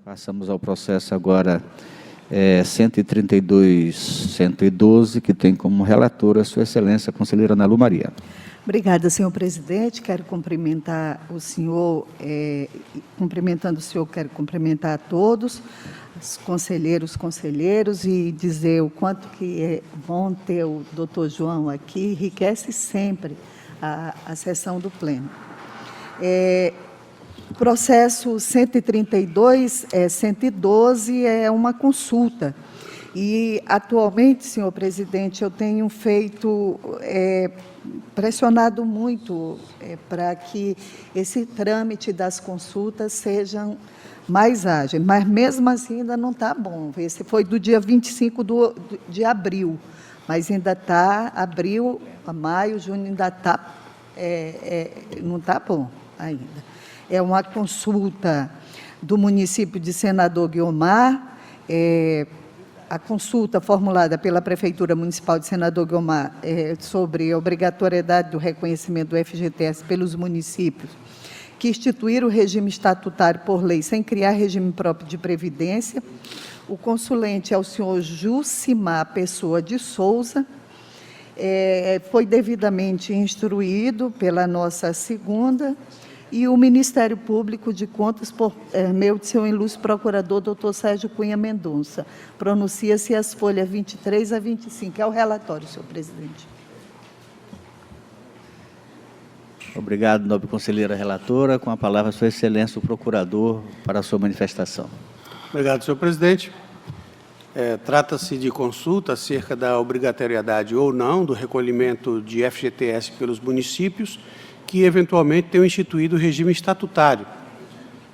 Passamos ao processo agora 132.112, que tem como relatora Sua Excelência a conselheira Ana Lu Maria. Obrigada, senhor presidente. Quero cumprimentar o senhor, cumprimentando o senhor, quero cumprimentar a todos, os conselheiros, e dizer o quanto que é bom ter o doutor João aqui, enriquece sempre a sessão do Pleno. O processo 132.112 é uma consulta. E, atualmente, senhor presidente, eu tenho pressionado muito para que esse trâmite das consultas sejam mais ágeis, mas, mesmo assim, ainda não está bom. Esse foi do dia 25 de abril, mas ainda está, abril, maio, junho, ainda está, não está bom ainda. É uma consulta do município de Senador Guiomar, a consulta formulada pela Prefeitura Municipal de Senador Guiomar sobre a obrigatoriedade do reconhecimento do FGTS pelos municípios que instituíram o regime estatutário por lei sem criar regime próprio de previdência. O consulente é o senhor Jucimar Pessoa de Souza, foi devidamente instruído pela nossa segunda, e o Ministério Público de Contas, por meio de seu ilustre procurador, doutor Sérgio Cunha Mendonça. Pronuncia-se as folhas 23 a 25. É o relatório, senhor presidente. Obrigado, nobre conselheira relatora. Com a palavra, Sua Excelência, o procurador, para a sua manifestação. Obrigado, senhor presidente. Trata-se de consulta acerca da obrigatoriedade ou não do recolhimento de FGTS pelos municípios que, eventualmente, tenham instituído o regime estatutário,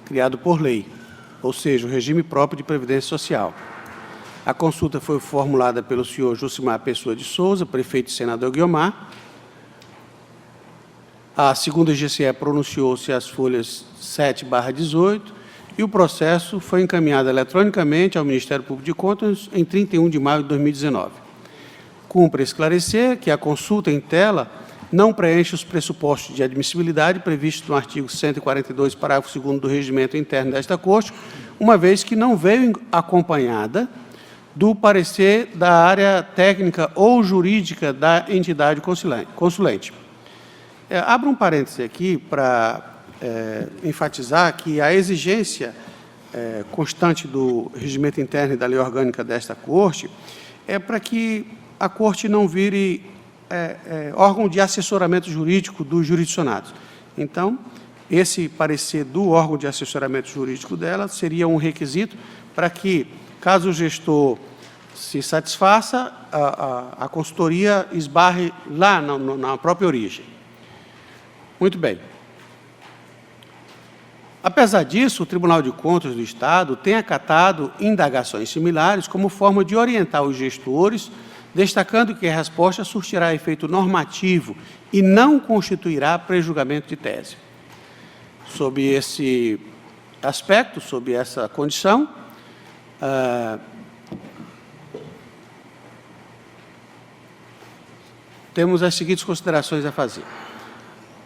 criado por lei, ou seja, o regime próprio de previdência social. A consulta foi formulada pelo senhor Jucimar Pessoa de Souza, prefeito de Senador Guiomar. A segunda GCE pronunciou-se as folhas 7/18 e o processo foi encaminhado eletronicamente ao Ministério Público de Contas em 31 de maio de 2019. Cumpre esclarecer que a consulta em tela não preenche os pressupostos de admissibilidade previstos no artigo 142, parágrafo 2º do Regimento Interno desta Corte, uma vez que não veio acompanhada do parecer da área técnica ou jurídica da entidade consulente. Abro um parêntese aqui para enfatizar que a exigência constante do Regimento Interno e da Lei Orgânica desta Corte é para que a Corte não vire órgão de assessoramento jurídico dos jurisdicionados. Então, esse parecer do órgão de assessoramento jurídico dela seria um requisito para que, caso o gestor se satisfaça, a consultoria esbarre lá na própria origem. Muito bem. Apesar disso, o Tribunal de Contas do Estado tem acatado indagações similares como forma de orientar os gestores, destacando que a resposta surtirá efeito normativo e não constituirá prejulgamento de tese. Sob esse aspecto, sob essa condição, temos as seguintes considerações a fazer.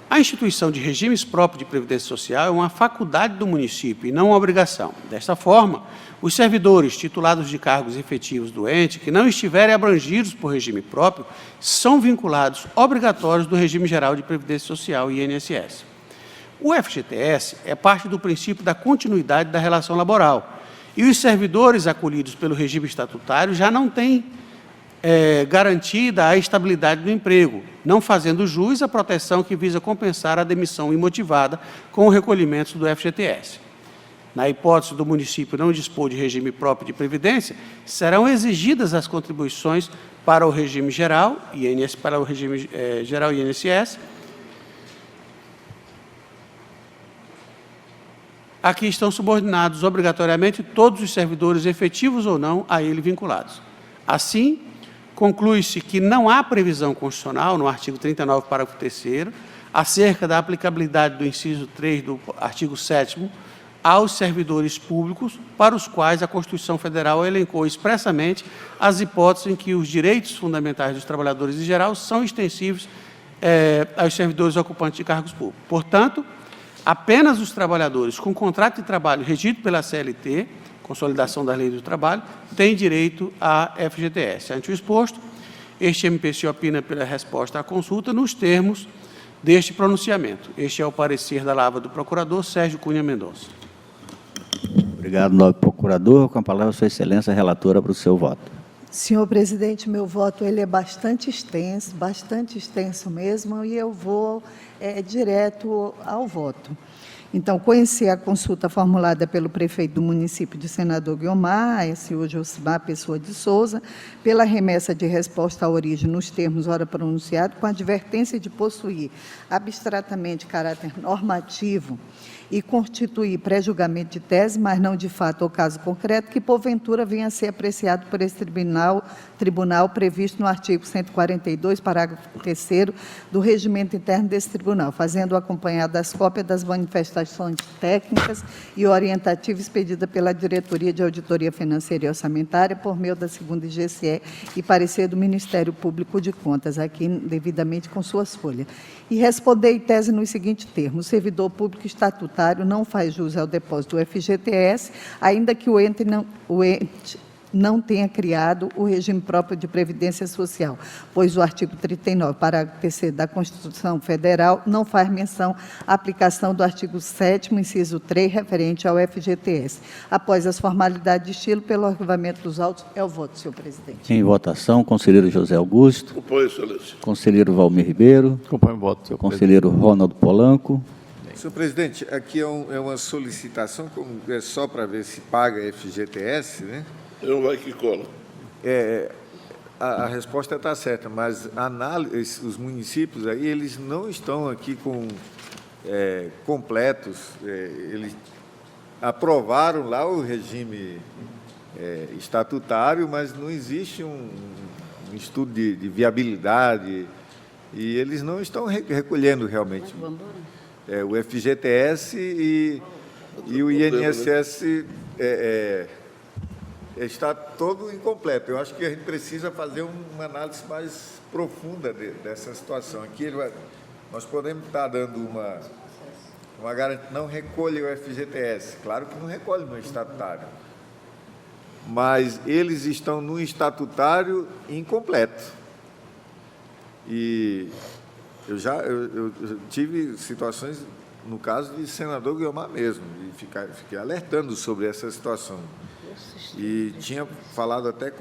A instituição de regimes próprios de previdência social é uma faculdade do município e não uma obrigação. Desta forma, os servidores titulados de cargos efetivos do ente que não estiverem abrangidos por regime próprio são vinculados obrigatórios do regime geral de previdência social e INSS. O FGTS é parte do princípio da continuidade da relação laboral e os servidores acolhidos pelo regime estatutário já não têm garantida a estabilidade do emprego, não fazendo jus à proteção que visa compensar a demissão imotivada com o recolhimento do FGTS. Na hipótese do município não dispor de regime próprio de previdência, serão exigidas as contribuições para o regime geral, geral e INSS. Aqui estão subordinados obrigatoriamente todos os servidores efetivos ou não a ele vinculados. Assim, conclui-se que não há previsão constitucional, no artigo 39, parágrafo 3º, acerca da aplicabilidade do inciso 3 do artigo 7º aos servidores públicos, para os quais a Constituição Federal elencou expressamente as hipóteses em que os direitos fundamentais dos trabalhadores em geral são extensíveis aos servidores ocupantes de cargos públicos. Portanto, apenas os trabalhadores com contrato de trabalho regido pela CLT, Consolidação da Lei do Trabalho, têm direito à FGTS. Ante o exposto, este MPC opina pela resposta à consulta nos termos deste pronunciamento. Este é o parecer da Lavra do Procurador Sérgio Cunha Mendonça. Obrigado, nobre procurador. Com a palavra, Sua Excelência, relatora, para o seu voto. Senhor presidente, meu voto ele é bastante extenso mesmo, e eu vou direto ao voto. Então, conhecer a consulta formulada pelo prefeito do município de Senador Guiomar, senhor Josimar Pessoa de Souza, pela remessa de resposta à origem nos termos ora pronunciado, com a advertência de possuir abstratamente caráter normativo e constituir pré-julgamento de tese, mas não de fato ou caso concreto, que porventura venha a ser apreciado por esse tribunal previsto no artigo 142, parágrafo 3º do regimento interno desse tribunal, fazendo acompanhar das cópias das manifestações técnicas e orientativas expedidas pela Diretoria de Auditoria Financeira e Orçamentária por meio da 2ª IGCE e parecer do Ministério Público de Contas, aqui devidamente com suas folhas. E responder em tese nos seguintes termos: o servidor público estatutário não faz jus ao depósito do FGTS, ainda que o ente não tenha criado o regime próprio de previdência social, pois o artigo 39, parágrafo 3º da Constituição Federal não faz menção à aplicação do artigo 7º, inciso 3, referente ao FGTS. Após as formalidades de estilo, pelo arquivamento dos autos, é o voto, senhor presidente. Em votação, conselheiro José Augusto. Acompanho, excelência. Conselheiro Valmir Ribeiro. Acompanho o voto, senhor Conselheiro Ronaldo Polanco. Senhor presidente, aqui é uma solicitação, é só para ver se paga FGTS, né? Não vai que cola. A resposta está certa, mas os municípios aí, eles não estão aqui com completos, eles aprovaram lá o regime estatutário, mas não existe um estudo de viabilidade, e eles não estão recolhendo realmente o FGTS e o INSS está todo incompleto. Eu acho que a gente precisa fazer uma análise mais profunda dessa situação. Aqui nós podemos estar dando uma garantia, não recolhe o FGTS, claro que não recolhe no estatutário, mas eles estão no estatutário incompleto. E eu tive situações, no caso de senador Guiomar mesmo, e fiquei alertando sobre essa situação. E tinha falado até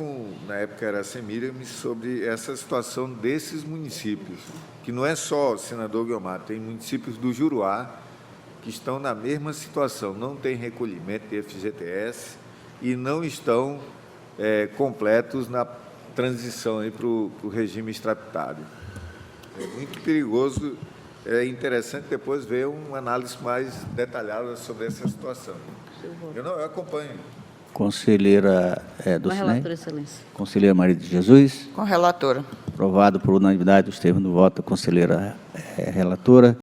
na época era a Semiramis, sobre essa situação desses municípios, que não é só senador Guiomar, tem municípios do Juruá que estão na mesma situação, não tem recolhimento de FGTS e não estão completos na transição para o regime estatutário. É muito perigoso, é interessante depois ver uma análise mais detalhada sobre essa situação. Eu acompanho. Conselheira Com a relatora, excelência. Conselheira Maria de Jesus. Com a relatora. Aprovado por unanimidade dos termos do voto da conselheira relatora.